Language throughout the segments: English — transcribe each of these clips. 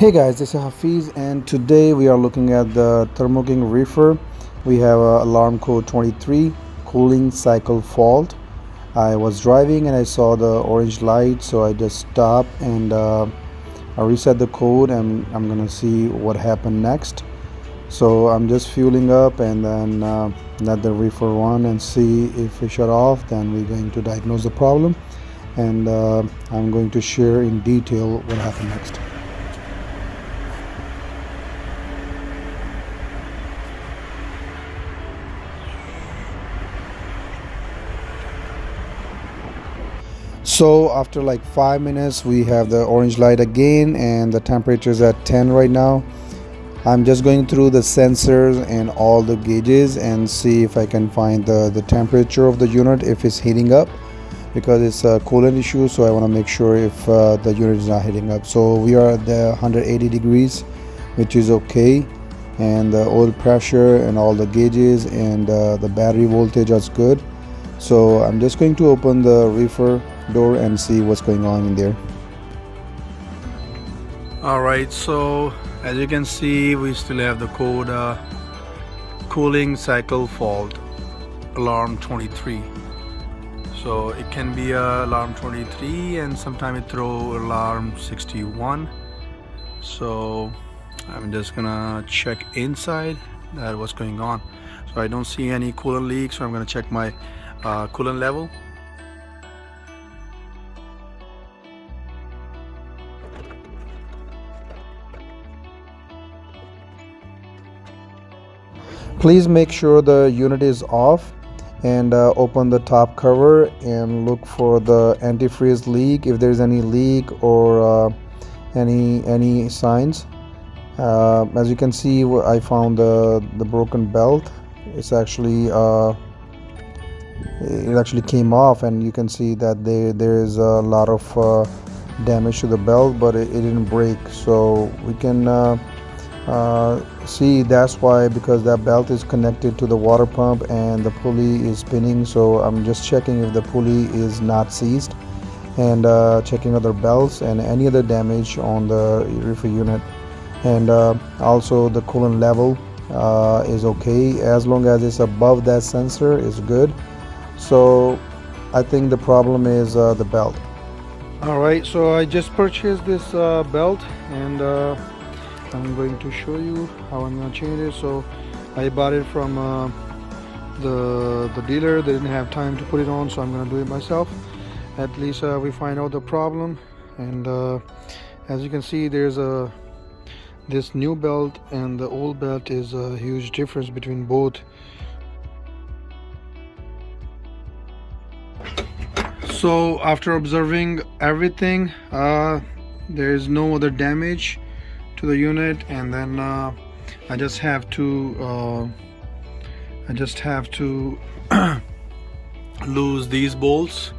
Hey guys, this is Hafiz and today we are looking at the THERMOKING reefer. We have alarm code 23 cooling cycle fault. I was driving and I saw the orange light, so I just stopped and I reset the code and I'm gonna see what happened next. So I'm just fueling up and then let the reefer run and see if it shut off. Then we're going to diagnose the problem and I'm going to share in detail what happened next. So after like 5 minutes we have the orange light again and the temperature is at 10 right now. I'm just going through the sensors and all the gauges and see if I can find the temperature of the unit, if it's heating up, because it's a coolant issue. So I want to make sure if the unit is not heating up. So we are at the 180 degrees, which is okay, and the oil pressure and all the gauges and the battery voltage is good. So I'm just going to open the reefer door and see what's going on in there. Alright, so as you can see, we still have the code cooling cycle fault alarm 23. So it can be alarm 23 and sometimes it throw alarm 61. So I'm just gonna check inside that what's going on. So I don't see any coolant leak, so I'm gonna check my coolant level. Please make sure the unit is off and open the top cover and look for the antifreeze leak if there's any leak or any signs. As you can see, I found the broken belt. It's actually it actually came off, and you can see that there is a lot of damage to the belt, but it didn't break. So we can see that's why, because that belt is connected to the water pump and the pulley is spinning. So I'm just checking if the pulley is not seized and checking other belts and any other damage on the reefer unit. And also the coolant level is okay, as long as it's above that sensor is good. So I think the problem is the belt. Alright, so I just purchased this belt and I'm going to show you how I'm going to change it. So I bought it from the dealer. They didn't have time to put it on, so I'm going to do it myself. At least we find out the problem. And as you can see, there's this new belt and the old belt is a huge difference between both. So after observing everything, there is no other damage to the unit, and then I just have to lose these bolts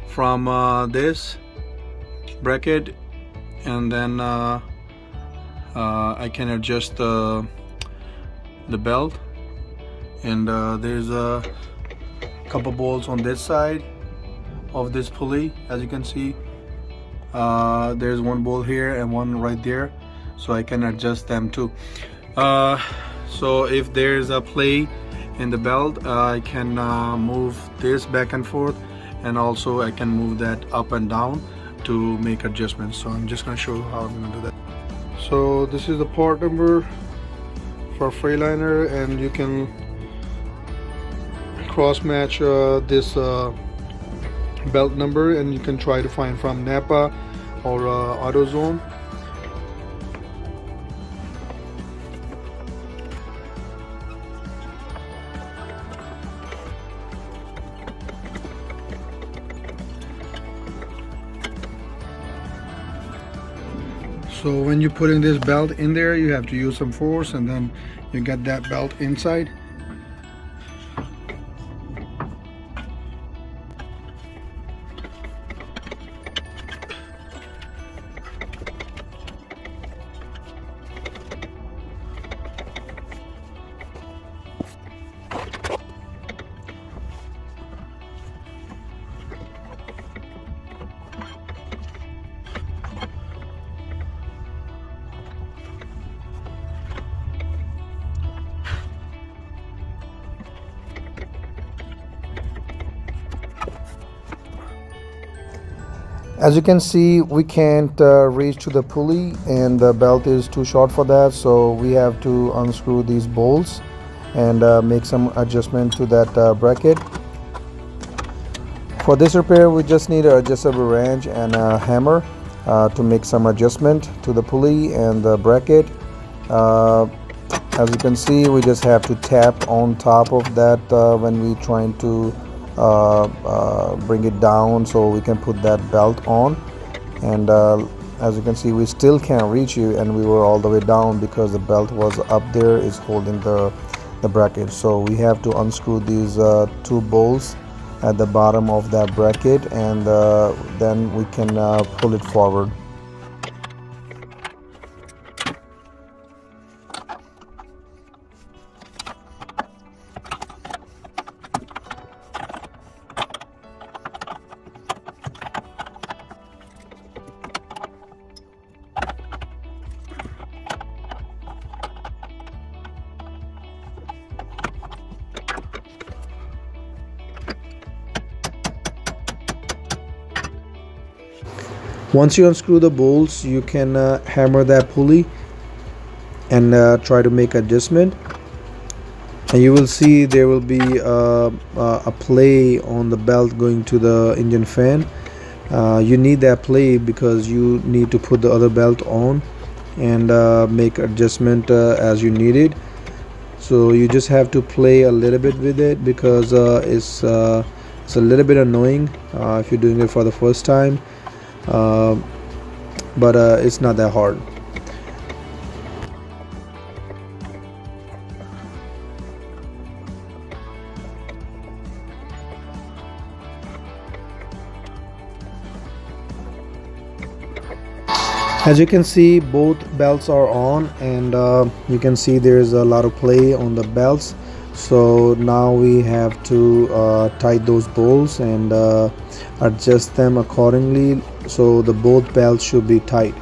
from this bracket, and then I can adjust the belt. And there's a couple bolts on this side of this pulley. As you can see, there's one bolt here and one right there, so I can adjust them too. So if there's a play in the belt, I can move this back and forth, and also I can move that up and down to make adjustments. So I'm just going to show you how I'm going to do that. So this is the part number for Freightliner, and you can cross match this belt number, and you can try to find from Napa or AutoZone. So when you're putting this belt in there, you have to use some force, and then you get that belt inside. As you can see, we can't reach to the pulley and the belt is too short for that, so we have to unscrew these bolts and make some adjustment to that bracket. For this repair, we just need an adjustable wrench and a hammer to make some adjustment to the pulley and the bracket. As you can see, we just have to tap on top of that when we trying to bring it down so we can put that belt on. And as you can see, we still can't reach you, and we were all the way down because the belt was up there is holding the bracket. So we have to unscrew these two bolts at the bottom of that bracket, and then we can pull it forward. Once you unscrew the bolts, you can hammer that pulley and try to make adjustment, and you will see there will be a play on the belt going to the engine fan. You need that play because you need to put the other belt on and make adjustment as you need it. So you just have to play a little bit with it because it's a little bit annoying if you're doing it for the first time. But it's not that hard. As you can see, both belts are on, and you can see there's a lot of play on the belts. So now we have to tighten those bolts and adjust them accordingly, so the both belts should be tight.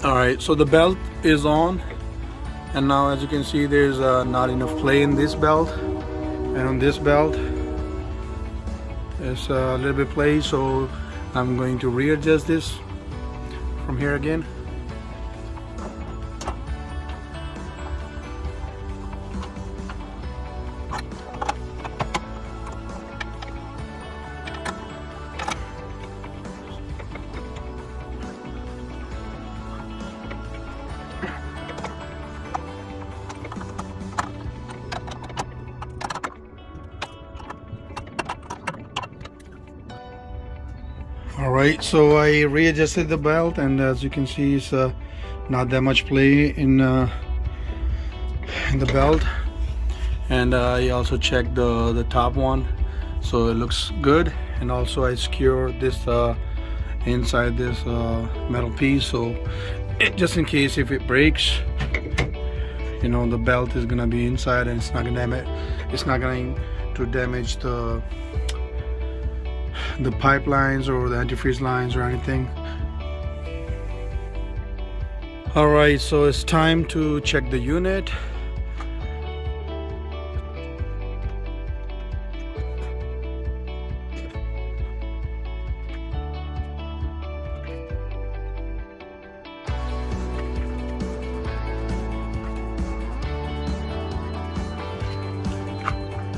Alright, so the belt is on, and now as you can see there's not enough play in this belt, and on this belt there's a little bit play, so I'm going to readjust this from here again. Alright, so I readjusted the belt, and as you can see it's not that much play in the belt, and I also checked the top one, so it looks good. And also I secured this inside this metal piece, so just in case if it breaks, you know, the belt is gonna be inside and it's not going to damage the pipelines or the antifreeze lines or anything. Alright, so it's time to check the unit.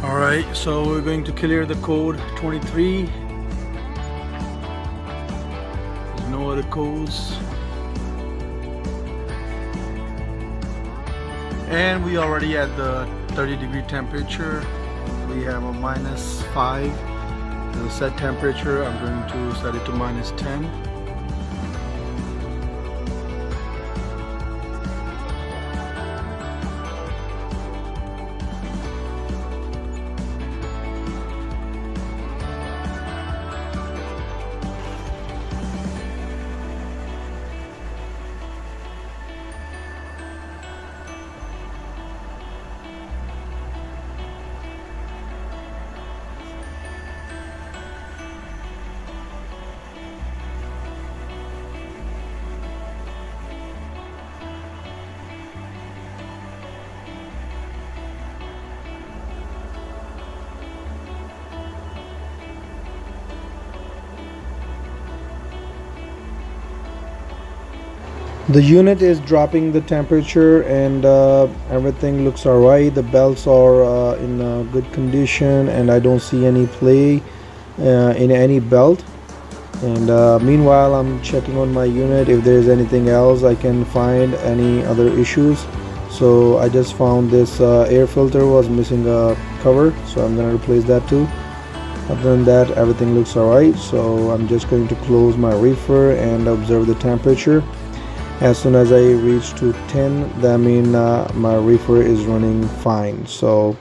Alright, Alright, so we're going to clear the code 23. There's no other codes. And we already at the 30-degree temperature. We have a -5 as a set temperature. I'm going to set it to -10. The unit is dropping the temperature and everything looks alright. The belts are in good condition and I don't see any play in any belt. And meanwhile I'm checking on my unit if there's anything else I can find, any other issues. So I just found this air filter was missing a cover, so I'm gonna replace that too. Other than that, everything looks alright, so I'm just going to close my reefer and observe the temperature. As soon as I reach to 10, that means my reefer is running fine. So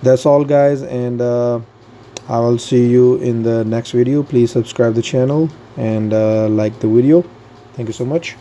that's all guys, and I will see you in the next video. Please subscribe the channel and like the video. Thank you so much.